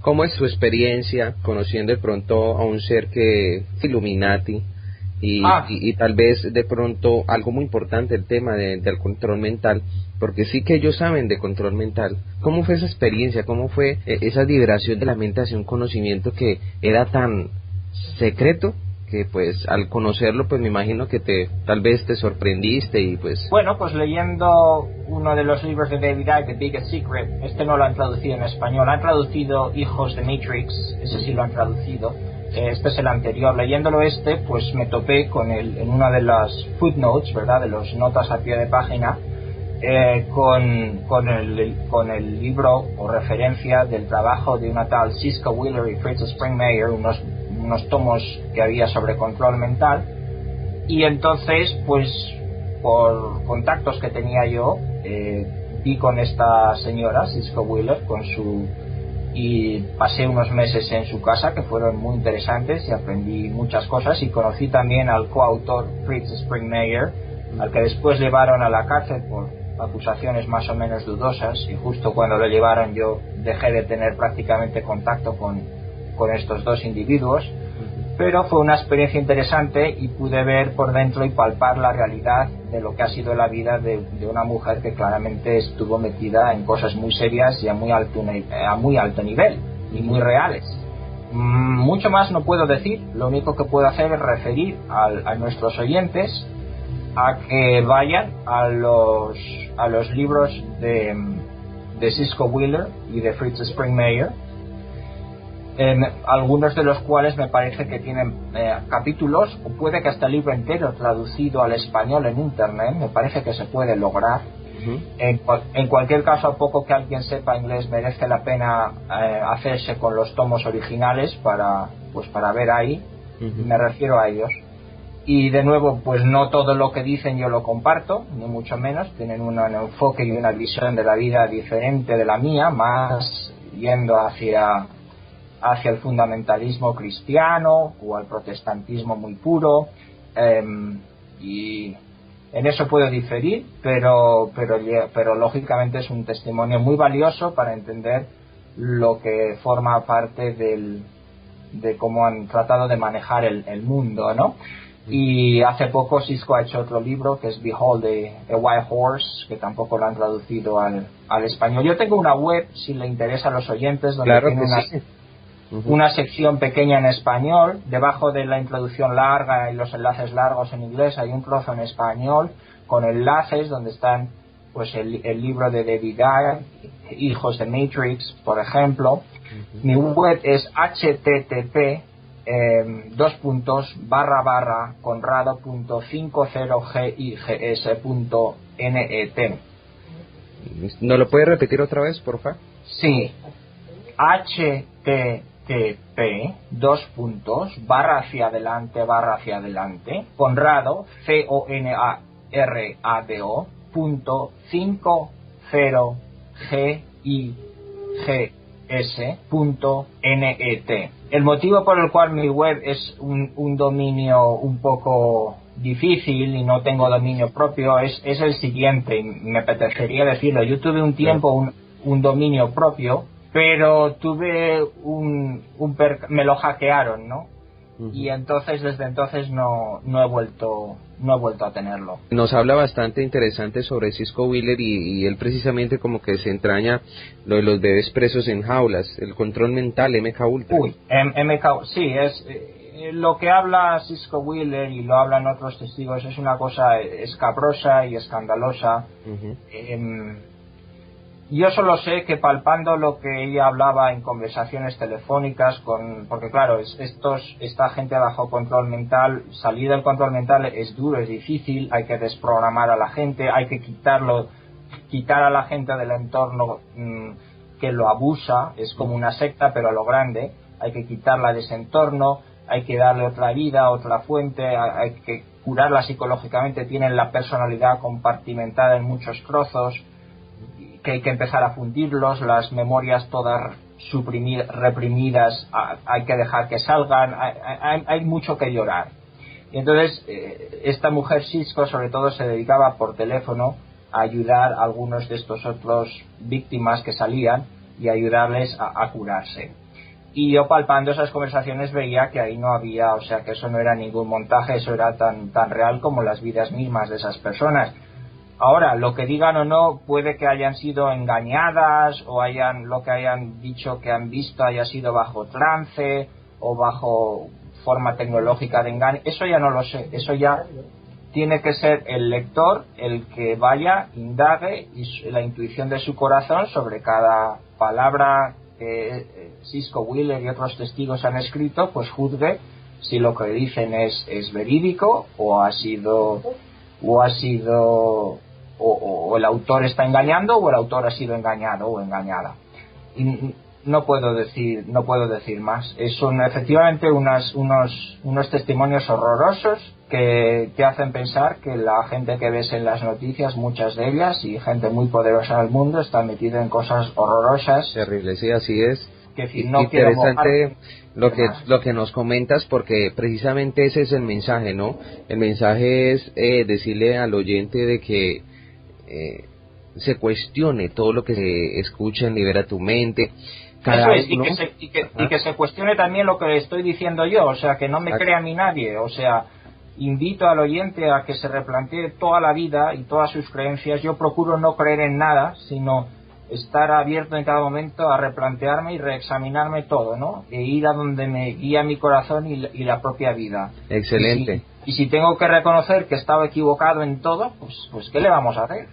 ¿Cómo es su experiencia conociendo de pronto a un ser que Illuminati y tal vez de pronto algo muy importante, el tema del control mental, porque sí que ellos saben de control mental? ¿Cómo fue esa experiencia? ¿Cómo fue esa liberación de la mente hacia un conocimiento que era tan secreto que pues al conocerlo pues me imagino que tal vez te sorprendiste y pues... Bueno, pues leyendo uno de los libros de David Icke, The Biggest Secret, este no lo han traducido en español, han traducido Hijos de Matrix, ese sí lo han traducido, este es el anterior. Leyéndolo pues me topé en una de las footnotes, ¿verdad?, de las notas a pie de página, con el libro o referencia del trabajo de una tal Siska Wheeler y Fritz Springmeier, unos tomos que había sobre control mental. Y entonces pues por contactos que tenía yo, vi con esta señora Siska Wheeler con su y pasé unos meses en su casa que fueron muy interesantes y aprendí muchas cosas, y conocí también al coautor Fritz Springmeier, al que después llevaron a la cárcel por acusaciones más o menos dudosas, y justo cuando lo llevaron yo dejé de tener prácticamente contacto con estos dos individuos. Pero fue una experiencia interesante y pude ver por dentro y palpar la realidad de lo que ha sido la vida de una mujer que claramente estuvo metida en cosas muy serias y a muy alto nivel y muy reales. Mucho más no puedo decir, lo único que puedo hacer es referir a nuestros oyentes a que vayan a los libros de Cisco Wheeler y de Fritz Springmeier, algunos de los cuales me parece que tienen capítulos, o puede que hasta el libro entero traducido al español en internet, me parece que se puede lograr. En cualquier caso, a poco que alguien sepa inglés, merece la pena hacerse con los tomos originales para ver ahí. Me refiero a ellos. Y de nuevo, pues no todo lo que dicen yo lo comparto, ni mucho menos. Tienen un enfoque y una visión de la vida diferente de la mía, más yendo hacia el fundamentalismo cristiano o al protestantismo muy puro, y en eso puedo diferir, pero lógicamente es un testimonio muy valioso para entender lo que forma parte de cómo han tratado de manejar el mundo, ¿no? Y hace poco Cisco ha hecho otro libro que es Behold a White Horse, que tampoco lo han traducido al español. Yo tengo una web, si le interesa a los oyentes, donde claro tiene una sección pequeña en español. Debajo de la introducción larga y los enlaces largos en inglés hay un trozo en español con enlaces donde están pues el libro de David Icke, Hijos de Matrix, por ejemplo. Mi web es http conrado.50gigs.net. ¿No lo puede repetir otra vez, por favor? Sí, http // Conrado conrado.50gigs.net. El motivo por el cual mi web es un dominio un poco difícil y no tengo dominio propio es el siguiente, y me apetecería decirlo. Yo tuve un tiempo un dominio propio, pero tuve me lo hackearon, ¿no? Y entonces desde entonces no he vuelto a tenerlo. Nos habla bastante interesante sobre Cisco Wheeler y él precisamente como que se entraña lo de los bebés presos en jaulas, el control mental, MK Ultra. Sí, es lo que habla Cisco Wheeler y lo hablan otros testigos, es una cosa escabrosa y escandalosa. Yo solo sé que palpando lo que ella hablaba en conversaciones telefónicas porque claro, esta gente bajo control mental, salir del control mental es duro, es difícil, hay que desprogramar a la gente, hay que quitar a la gente del entorno que lo abusa, es como una secta pero a lo grande, hay que quitarla de ese entorno, hay que darle otra vida, otra fuente, hay que curarla psicológicamente, tienen la personalidad compartimentada en muchos trozos, que hay que empezar a fundirlos, las memorias todas reprimidas, hay que dejar que salgan, hay mucho que llorar. Y entonces esta mujer Cisco sobre todo se dedicaba por teléfono a ayudar a algunos de estos otros víctimas que salían y ayudarles a curarse. Y yo palpando esas conversaciones veía que ahí no había, o sea que eso no era ningún montaje, eso era tan real como las vidas mismas de esas personas. Ahora, lo que digan o no, puede que hayan sido engañadas o lo que hayan dicho que han visto haya sido bajo trance o bajo forma tecnológica de engaño. Eso ya no lo sé. Eso ya tiene que ser el lector el que vaya, indague y la intuición de su corazón sobre cada palabra que Cisco Wheeler y otros testigos han escrito, pues juzgue si lo que dicen es verídico o el autor está engañando o el autor ha sido engañado o engañada. Y no puedo decir más. Son efectivamente unos testimonios horrorosos que hacen pensar que la gente que ves en las noticias, muchas de ellas y gente muy poderosa del mundo, está metida en cosas horrorosas. Terrible, sí, así es. Que si no quiero interesante lo que nos comentas, porque precisamente ese es el mensaje, ¿no? El mensaje es decirle al oyente de que se cuestione todo lo que se escucha en Libera tu Mente. Eso es, y que se cuestione también lo que estoy diciendo yo, o sea, que no me crea a mí nadie, o sea, invito al oyente a que se replantee toda la vida y todas sus creencias. Yo procuro no creer en nada, sino estar abierto en cada momento a replantearme y reexaminarme todo, ¿no? E ir a donde me guía mi corazón y la propia vida. Excelente. Y si tengo que reconocer que he estado equivocado en todo, pues ¿qué le vamos a hacer?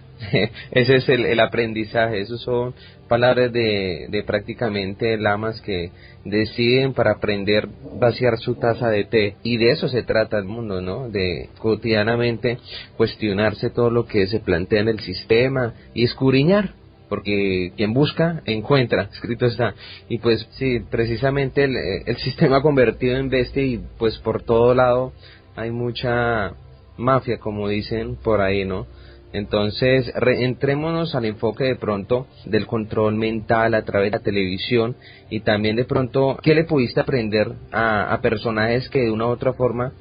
Ese es el aprendizaje. Esos son palabras de prácticamente lamas que deciden para aprender vaciar su taza de té, y de eso se trata el mundo, ¿no? De cotidianamente cuestionarse todo lo que se plantea en el sistema y escudriñar, porque quien busca encuentra, escrito está. Y pues sí, precisamente el sistema ha convertido en bestia, y pues por todo lado hay mucha mafia, como dicen por ahí, ¿no? Entonces, entrémonos al enfoque de pronto del control mental a través de la televisión, y también de pronto, ¿qué le pudiste aprender a personajes que de una u otra forma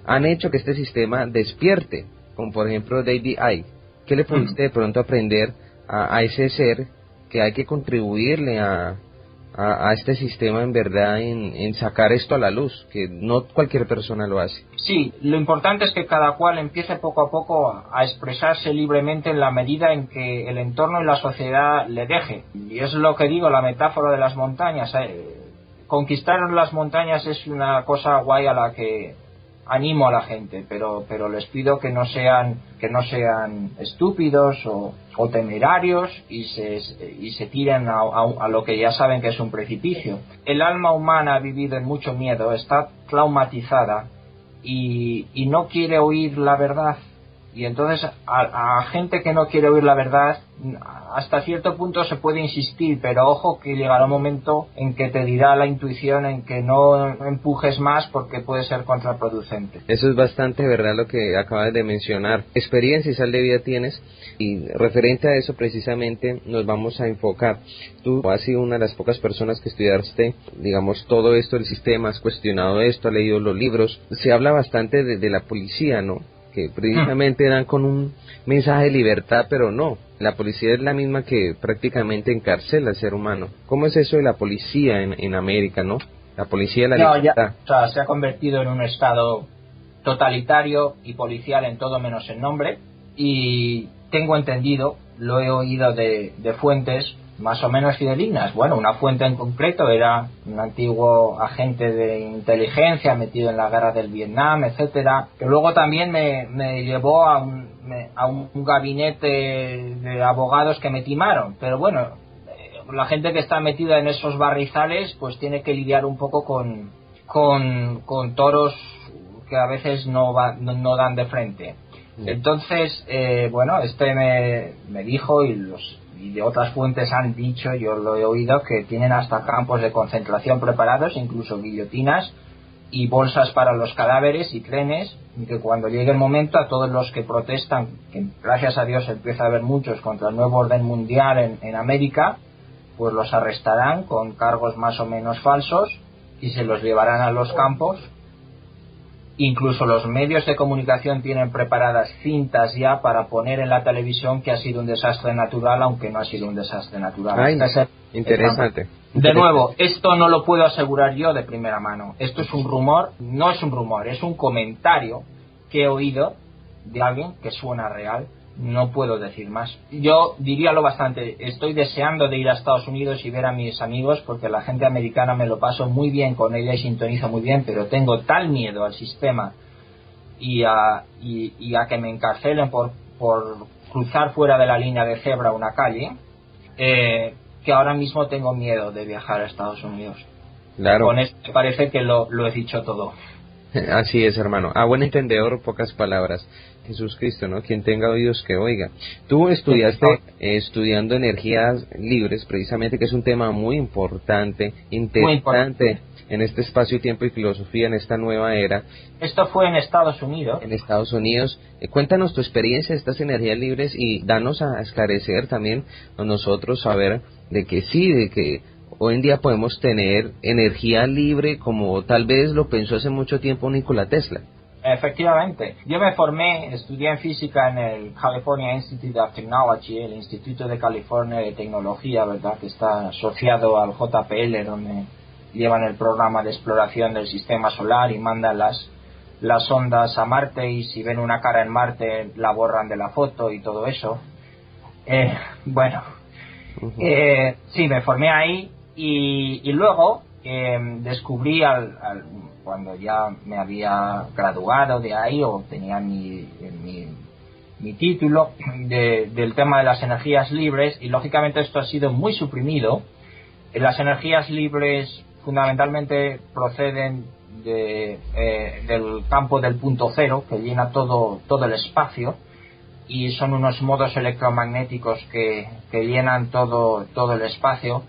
han hecho que este sistema despierte? Como por ejemplo David Icke. ¿Qué le pudiste de pronto aprender a ese ser que hay que contribuirle a este sistema en verdad, en sacar esto a la luz, que no cualquier persona lo hace? Sí, lo importante es que cada cual empiece poco a poco a expresarse libremente en la medida en que el entorno y la sociedad le deje. Y es lo que digo, la metáfora de las montañas. Conquistar las montañas es una cosa guay a la que animo a la gente, pero les pido que no sean estúpidos o temerarios y se tiren a lo que ya saben que es un precipicio. El alma humana ha vivido en mucho miedo, está traumatizada y no quiere oír la verdad. Y entonces a gente que no quiere oír la verdad, hasta cierto punto se puede insistir, pero ojo que llegará un momento en que te dirá la intuición en que no empujes más, porque puede ser contraproducente. Eso es bastante verdad lo que acabas de mencionar. Experiencia y sal de vida tienes, y referente a eso precisamente nos vamos a enfocar. Tú has sido una de las pocas personas que estudiaste, digamos, todo esto del sistema, has cuestionado esto, has leído los libros. Se habla bastante de la policía, ¿no? Que precisamente dan con un mensaje de libertad, pero no, la policía es la misma que prácticamente encarcela al ser humano. ¿Cómo es eso de la policía en América, no? La policía de la libertad. O sea, se ha convertido en un estado totalitario y policial en todo menos en nombre, y tengo entendido, lo he oído de fuentes más o menos fidedignas. Bueno, una fuente en concreto era un antiguo agente de inteligencia metido en la guerra del Vietnam, etcétera, que luego también me llevó a un gabinete de abogados que me timaron. Pero bueno, la gente que está metida en esos barrizales pues tiene que lidiar un poco con toros que a veces no dan de frente. Entonces, bueno, me dijo, y de otras fuentes han dicho, yo lo he oído, que tienen hasta campos de concentración preparados, incluso guillotinas y bolsas para los cadáveres y trenes, y que cuando llegue el momento, a todos los que protestan, que gracias a Dios empieza a haber muchos contra el nuevo orden mundial en América, pues los arrestarán con cargos más o menos falsos y se los llevarán a los campos. Incluso los medios de comunicación tienen preparadas cintas ya para poner en la televisión que ha sido un desastre natural, aunque no ha sido un desastre natural. Ay, interesante. De nuevo, esto no lo puedo asegurar yo de primera mano. Esto es un rumor, no es un rumor, es un comentario que he oído de alguien que suena real. No puedo decir más. Yo diría lo bastante. Estoy deseando de ir a Estados Unidos y ver a mis amigos, porque la gente americana me lo paso muy bien con ella y sintonizo muy bien, pero tengo tal miedo al sistema y a que me encarcelen por cruzar fuera de la línea de cebra una calle, que ahora mismo tengo miedo de viajar a Estados Unidos. Claro. Con esto me parece que lo he dicho todo. Así es, hermano. A buen entendedor, pocas palabras. Jesús Cristo, ¿no? Quien tenga oídos que oiga. Tú estudiaste estudiando energías libres, precisamente, que es un tema muy importante, interesante en este espacio, tiempo y filosofía, en esta nueva era. Esto fue en Estados Unidos. En Estados Unidos. Cuéntanos tu experiencia de estas energías libres y danos a esclarecer también a nosotros, saber de que sí, de que hoy en día podemos tener energía libre como tal vez lo pensó hace mucho tiempo Nikola Tesla. Efectivamente. Yo me formé, estudié en física en el California Institute of Technology, el Instituto de California de Tecnología, ¿verdad?, que está asociado al JPL, donde llevan el programa de exploración del sistema solar y mandan las ondas a Marte, y si ven una cara en Marte la borran de la foto y todo eso. Bueno, sí, me formé ahí y luego descubrí cuando ya me había graduado de ahí o tenía mi título del tema de las energías libres, y lógicamente esto ha sido muy suprimido. Las energías libres fundamentalmente proceden del campo del punto cero, que llena todo el espacio, y son unos modos electromagnéticos que llenan todo el espacio,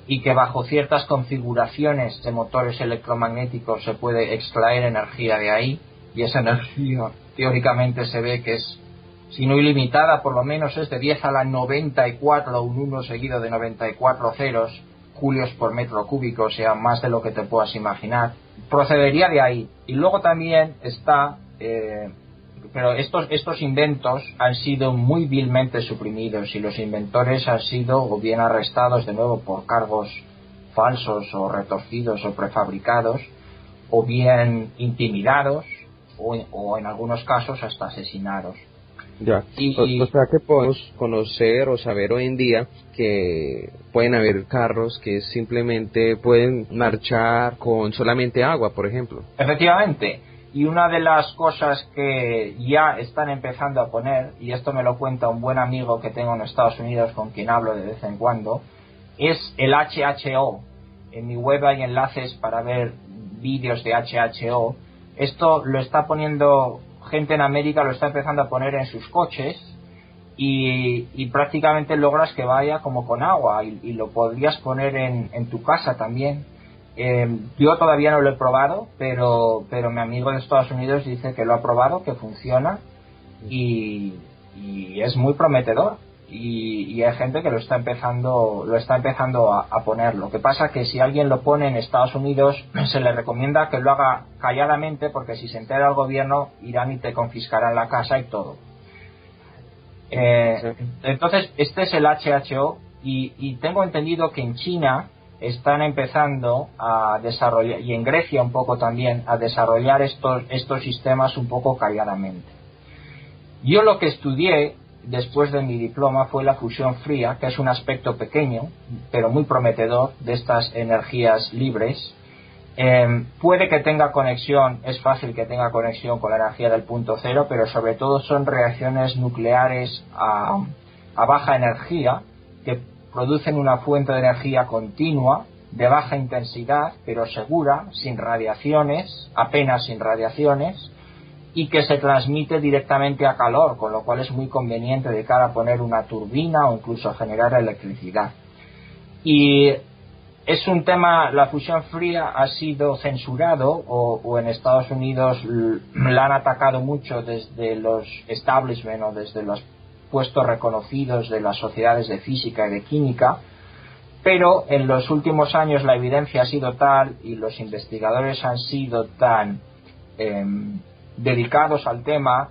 y que bajo ciertas configuraciones de motores electromagnéticos se puede extraer energía de ahí, y esa energía teóricamente se ve que es, si no ilimitada, por lo menos es de 10 a la 94, un 1 seguido de 94 ceros, julios por metro cúbico, o sea, más de lo que te puedas imaginar. Procedería de ahí. Y luego también está... pero estos inventos han sido muy vilmente suprimidos, y los inventores han sido o bien arrestados de nuevo por cargos falsos o retorcidos o prefabricados, o bien intimidados, o en algunos casos hasta asesinados. Ya, o sea que podemos conocer o saber hoy en día que pueden haber carros que simplemente pueden marchar con solamente agua, por ejemplo. Efectivamente. Y una de las cosas que ya están empezando a poner, y esto me lo cuenta un buen amigo que tengo en Estados Unidos con quien hablo de vez en cuando, es el HHO. En mi web hay enlaces para ver vídeos de HHO. Esto lo está poniendo gente en América, lo está empezando a poner en sus coches, y prácticamente logras que vaya como con agua, y lo podrías poner en tu casa también. Yo todavía no lo he probado, pero mi amigo de Estados Unidos dice que lo ha probado, que funciona, y es muy prometedor, y hay gente que lo está empezando a poner. Lo que pasa que si alguien lo pone en Estados Unidos se le recomienda que lo haga calladamente, porque si se entera el gobierno irán y te confiscarán la casa y todo. Entonces este es el HHO, y tengo entendido que en China están empezando a desarrollar, y en Grecia un poco también, a desarrollar estos sistemas un poco calladamente. Yo lo que estudié después de mi diploma fue la fusión fría, que es un aspecto pequeño pero muy prometedor de estas energías libres. Puede que tenga conexión, es fácil que tenga conexión con la energía del punto cero, pero sobre todo son reacciones nucleares a baja energía, que producen una fuente de energía continua, de baja intensidad, pero segura, sin radiaciones, apenas sin radiaciones, y que se transmite directamente a calor, con lo cual es muy conveniente de cara a poner una turbina o incluso a generar electricidad. Y es un tema, la fusión fría ha sido censurado, o en Estados Unidos la han atacado mucho desde los establishment o desde los puestos reconocidos de las sociedades de física y de química, pero en los últimos años la evidencia ha sido tal, y los investigadores han sido tan dedicados al tema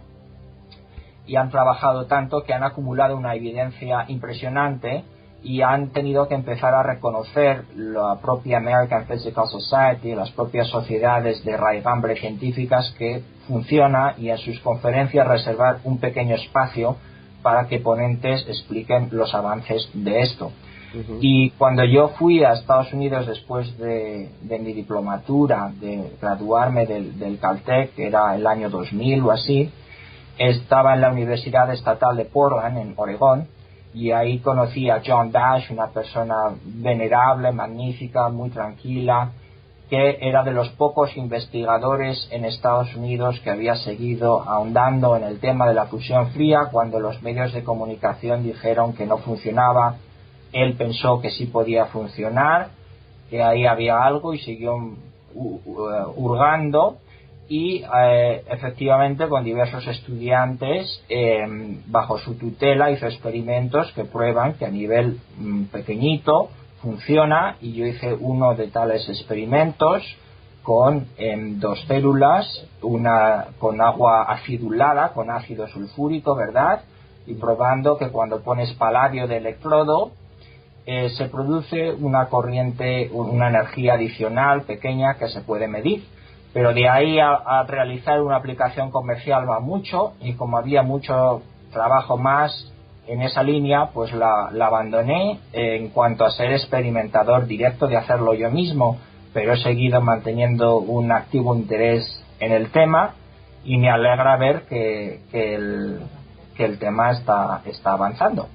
y han trabajado tanto, que han acumulado una evidencia impresionante, y han tenido que empezar a reconocer la propia American Physical Society, las propias sociedades de raigambre científicas, que funciona, y en sus conferencias reservar un pequeño espacio para que ponentes expliquen los avances de esto. Y cuando yo fui a Estados Unidos después de mi diplomatura, de graduarme del Caltech, que era el año 2000 o así, estaba en la Universidad Estatal de Portland, en Oregón, y ahí conocí a John Dash, una persona venerable, magnífica, muy tranquila, que era de los pocos investigadores en Estados Unidos que había seguido ahondando en el tema de la fusión fría. Cuando los medios de comunicación dijeron que no funcionaba, él pensó que sí podía funcionar, que ahí había algo, y siguió hurgando, y efectivamente con diversos estudiantes bajo su tutela hizo experimentos que prueban que a nivel pequeñito funciona, y yo hice uno de tales experimentos con 2 células, una con agua acidulada, con ácido sulfúrico, ¿verdad? Y probando que cuando pones paladio de electrodo, se produce una corriente, una energía adicional pequeña que se puede medir. Pero de ahí a realizar una aplicación comercial va mucho, y como había mucho trabajo más en esa línea, pues la abandoné en cuanto a ser experimentador directo, de hacerlo yo mismo, pero he seguido manteniendo un activo interés en el tema, y me alegra ver que el tema está avanzando.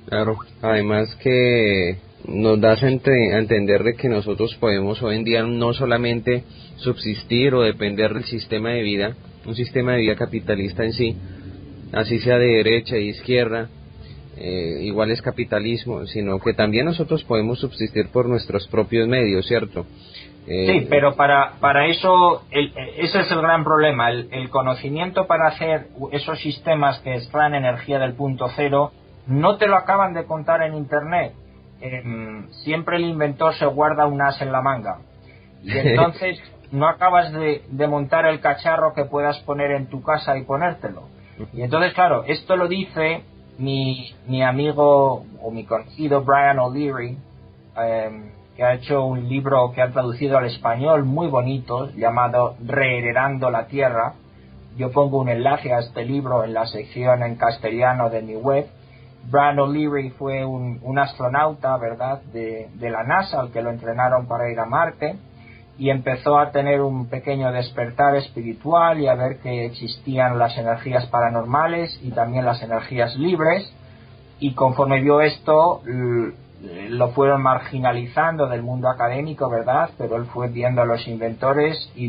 Claro, además que nos das a entender de que nosotros podemos hoy en día no solamente subsistir o depender del sistema de vida, un sistema de vida capitalista en sí, así sea de derecha y izquierda, igual es capitalismo, sino que también nosotros podemos subsistir por nuestros propios medios, ¿cierto? Sí, pero para eso, ese es el gran problema, el conocimiento para hacer esos sistemas que extraen energía del punto cero, no te lo acaban de contar en internet. Siempre el inventor se guarda un as en la manga, y entonces no acabas de montar el cacharro que puedas poner en tu casa y ponértelo. Y entonces, claro, esto lo dice mi amigo o mi conocido Brian O'Leary, que ha hecho un libro que ha traducido al español muy bonito, llamado Reheredando la Tierra. Yo pongo un enlace a este libro en la sección en castellano de mi web. Brian O'Leary fue un astronauta, ¿verdad?, de la NASA, al que lo entrenaron para ir a Marte, y empezó a tener un pequeño despertar espiritual y a ver que existían las energías paranormales y también las energías libres, y conforme vio esto lo fueron marginalizando del mundo académico, ¿verdad?, pero él fue viendo a los inventores y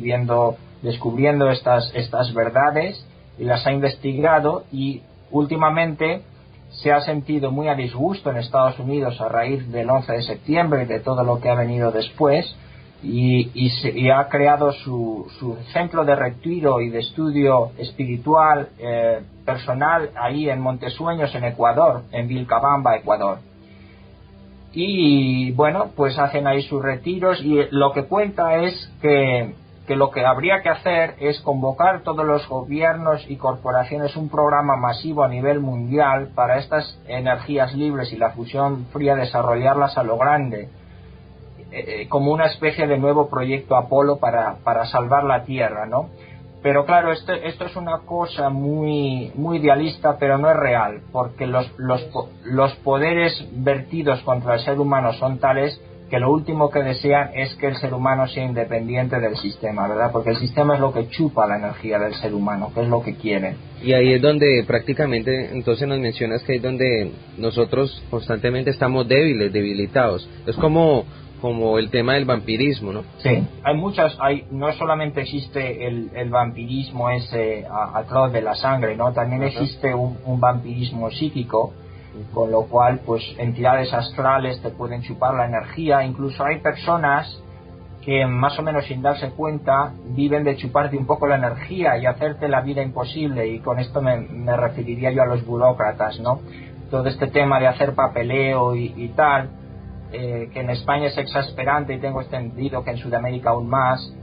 descubriendo estas verdades, y las ha investigado, y últimamente se ha sentido muy a disgusto en Estados Unidos a raíz del 11 de septiembre y de todo lo que ha venido después, y ha creado su centro de retiro y de estudio espiritual personal ahí en Montesueños, en Ecuador, en Vilcabamba, Ecuador. Y bueno, pues hacen ahí sus retiros, y lo que cuenta es que lo que habría que hacer es convocar todos los gobiernos y corporaciones, un programa masivo a nivel mundial para estas energías libres y la fusión fría, desarrollarlas a lo grande, como una especie de nuevo proyecto Apolo para salvar la Tierra, ¿no? Pero claro, esto es una cosa muy idealista, pero no es real, porque los poderes vertidos contra el ser humano son tales que lo último que desean es que el ser humano sea independiente del sistema, ¿verdad? Porque el sistema es lo que chupa la energía del ser humano, que es lo que quieren. Y ahí es donde prácticamente, entonces nos mencionas que es donde nosotros constantemente estamos debilitados. Es como el tema del vampirismo, ¿no? Sí, no solamente existe el vampirismo ese atroz de la sangre, ¿no? También existe un vampirismo psíquico, con lo cual pues entidades astrales te pueden chupar la energía. Incluso hay personas que más o menos sin darse cuenta viven de chuparte un poco la energía y hacerte la vida imposible, y con esto me referiría yo a los burócratas, ¿no? Todo este tema de hacer papeleo y tal, que en España es exasperante, y tengo entendido que en Sudamérica aún más,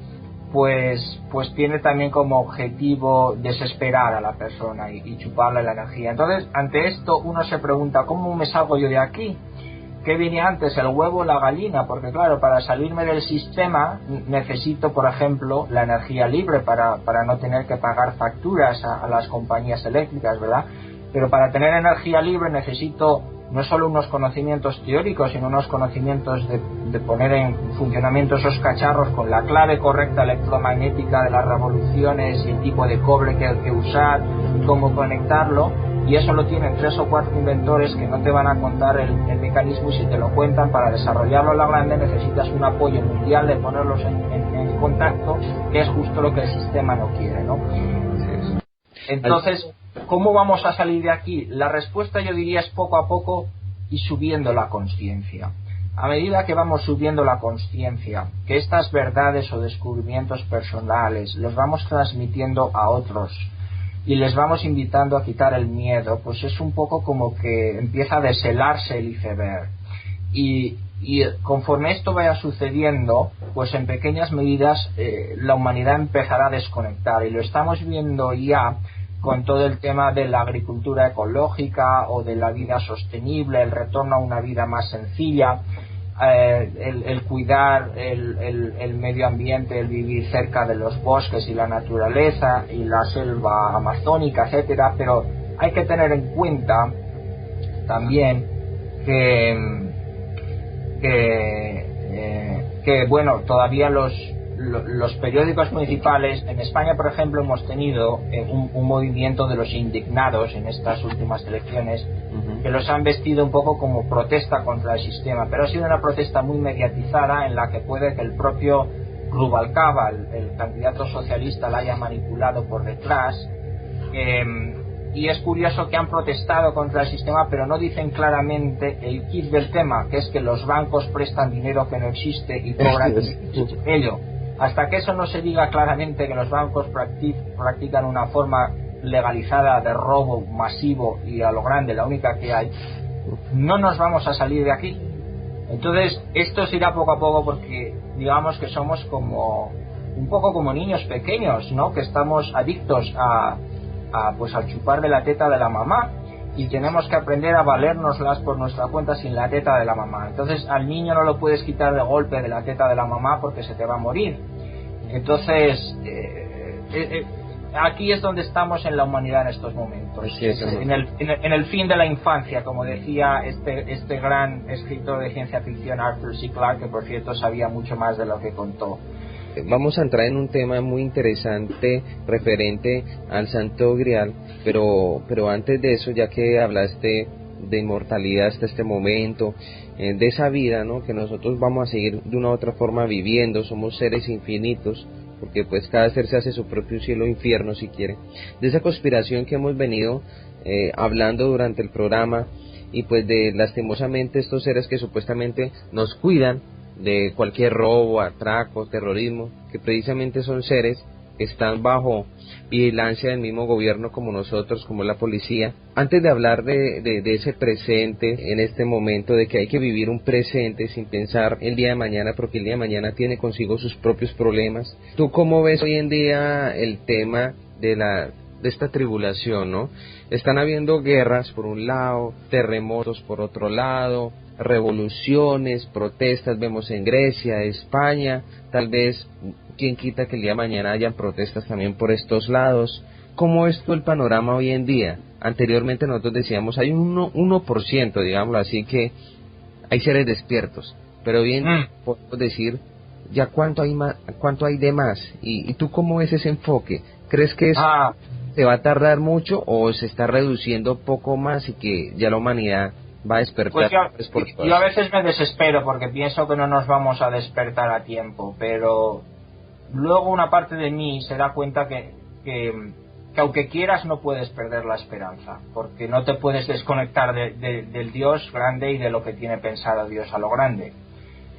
pues tiene también como objetivo desesperar a la persona y chuparle la energía. Entonces, ante esto uno se pregunta, ¿cómo me salgo yo de aquí? ¿Qué viene antes, el huevo o la gallina? Porque claro, para salirme del sistema necesito, por ejemplo, la energía libre para no tener que pagar facturas a las compañías eléctricas, ¿verdad? Pero para tener energía libre necesito no solo unos conocimientos teóricos, sino unos conocimientos de poner en funcionamiento esos cacharros con la clave correcta electromagnética de las revoluciones y el tipo de cobre que hay que usar, cómo conectarlo, y eso lo tienen 3 o 4 inventores que no te van a contar el mecanismo, y si te lo cuentan, para desarrollarlo a la grande necesitas un apoyo mundial de ponerlos en contacto, que es justo lo que el sistema no quiere, ¿no? Entonces, ¿cómo vamos a salir de aquí? La respuesta, yo diría, es poco a poco y subiendo la consciencia. A medida que vamos subiendo la consciencia, que estas verdades o descubrimientos personales los vamos transmitiendo a otros y les vamos invitando a quitar el miedo, pues es un poco como que empieza a deshelarse el iceberg. Y Y conforme esto vaya sucediendo, pues en pequeñas medidas la humanidad empezará a desconectar, y lo estamos viendo ya con todo el tema de la agricultura ecológica o de la vida sostenible, el retorno a una vida más sencilla, el cuidar el medio ambiente, el vivir cerca de los bosques y la naturaleza y la selva amazónica, etcétera. Pero hay que tener en cuenta también que bueno, todavía los periódicos municipales en España, por ejemplo, hemos tenido un movimiento de los indignados en estas últimas elecciones, que los han vestido un poco como protesta contra el sistema, pero ha sido una protesta muy mediatizada, en la que puede que el propio Rubalcaba, el candidato socialista, la haya manipulado por detrás. Y es curioso que han protestado contra el sistema, pero no dicen claramente el quid del tema, que es que los bancos prestan dinero que no existe y cobran ello. Hasta que eso no se diga claramente, que los bancos practican una forma legalizada de robo masivo y a lo grande, la única que hay, no nos vamos a salir de aquí. Entonces esto se irá poco a poco, porque digamos que somos como un poco como niños pequeños, ¿no? Que estamos adictos pues al chupar de la teta de la mamá, y tenemos que aprender a valérnoslas por nuestra cuenta sin la teta de la mamá. Entonces al niño no lo puedes quitar de golpe de la teta de la mamá, porque se te va a morir. Entonces aquí es donde estamos en la humanidad en estos momentos, en el fin de la infancia, como decía este gran escritor de ciencia ficción, Arthur C. Clarke, que por cierto sabía mucho más de lo que contó. Vamos a entrar en un tema muy interesante referente al Santo Grial, pero antes de eso, ya que hablaste de inmortalidad hasta este momento, de esa vida, ¿no?, que nosotros vamos a seguir de una u otra forma viviendo, somos seres infinitos, porque pues cada ser se hace su propio cielo o infierno, si quiere, de esa conspiración que hemos venido hablando durante el programa, y pues de lastimosamente estos seres que supuestamente nos cuidan de cualquier robo, atraco, terrorismo, que precisamente son seres que están bajo vigilancia del mismo gobierno como nosotros, como la policía. Antes de hablar de ese presente, en este momento, de que hay que vivir un presente sin pensar el día de mañana, porque el día de mañana tiene consigo sus propios problemas, ¿tú cómo ves hoy en día el tema de esta tribulación, ¿no? Están habiendo guerras por un lado, terremotos por otro lado, revoluciones, protestas, vemos en Grecia, España, tal vez, quién quita que el día de mañana hayan protestas también por estos lados. ¿Cómo es todo el panorama hoy en día? Anteriormente nosotros decíamos, hay un 1%, digámoslo así, que hay seres despiertos, pero bien, podemos decir, ya cuánto hay de más, y tú cómo ves ese enfoque. ¿Crees que se va a tardar mucho o se está reduciendo poco más y que ya la humanidad va a despertar? Pues yo a veces me desespero, porque pienso que no nos vamos a despertar a tiempo, pero luego una parte de mí se da cuenta que aunque quieras no puedes perder la esperanza, porque no te puedes desconectar del Dios grande y de lo que tiene pensado Dios a lo grande.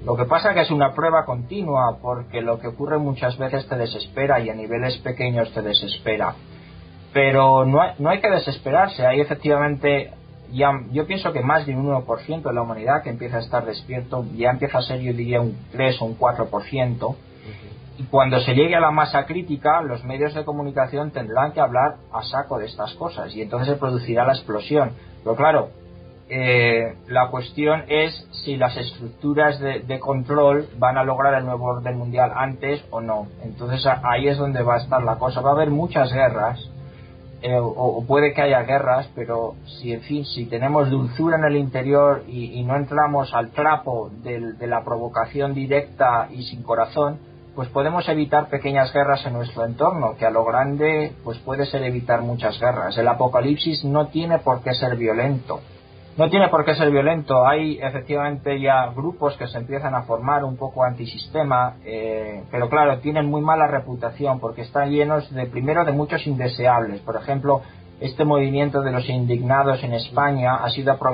Lo que pasa es que es una prueba continua, porque lo que ocurre muchas veces te desespera, y a niveles pequeños te desespera, pero no hay que desesperarse. Hay efectivamente, yo pienso que más de un 1% de la humanidad que empieza a estar despierto, ya empieza a ser, yo diría, un 3 o un 4%, y cuando se llegue a la masa crítica, los medios de comunicación tendrán que hablar a saco de estas cosas, y entonces se producirá la explosión. Pero claro, la cuestión es si las estructuras de control van a lograr el nuevo orden mundial antes o no. Entonces ahí es donde va a estar la cosa. Va a haber muchas guerras, o puede que haya guerras, pero si tenemos dulzura en el interior y no entramos al trapo de la provocación directa y sin corazón, pues podemos evitar pequeñas guerras en nuestro entorno, que a lo grande pues puede ser evitar muchas guerras. El apocalipsis no tiene por qué ser violento. No tiene por qué ser violento. Hay efectivamente ya grupos que se empiezan a formar un poco antisistema, pero claro, tienen muy mala reputación, porque están llenos de muchos indeseables. Por ejemplo, este movimiento de los indignados en España ha sido aprovechado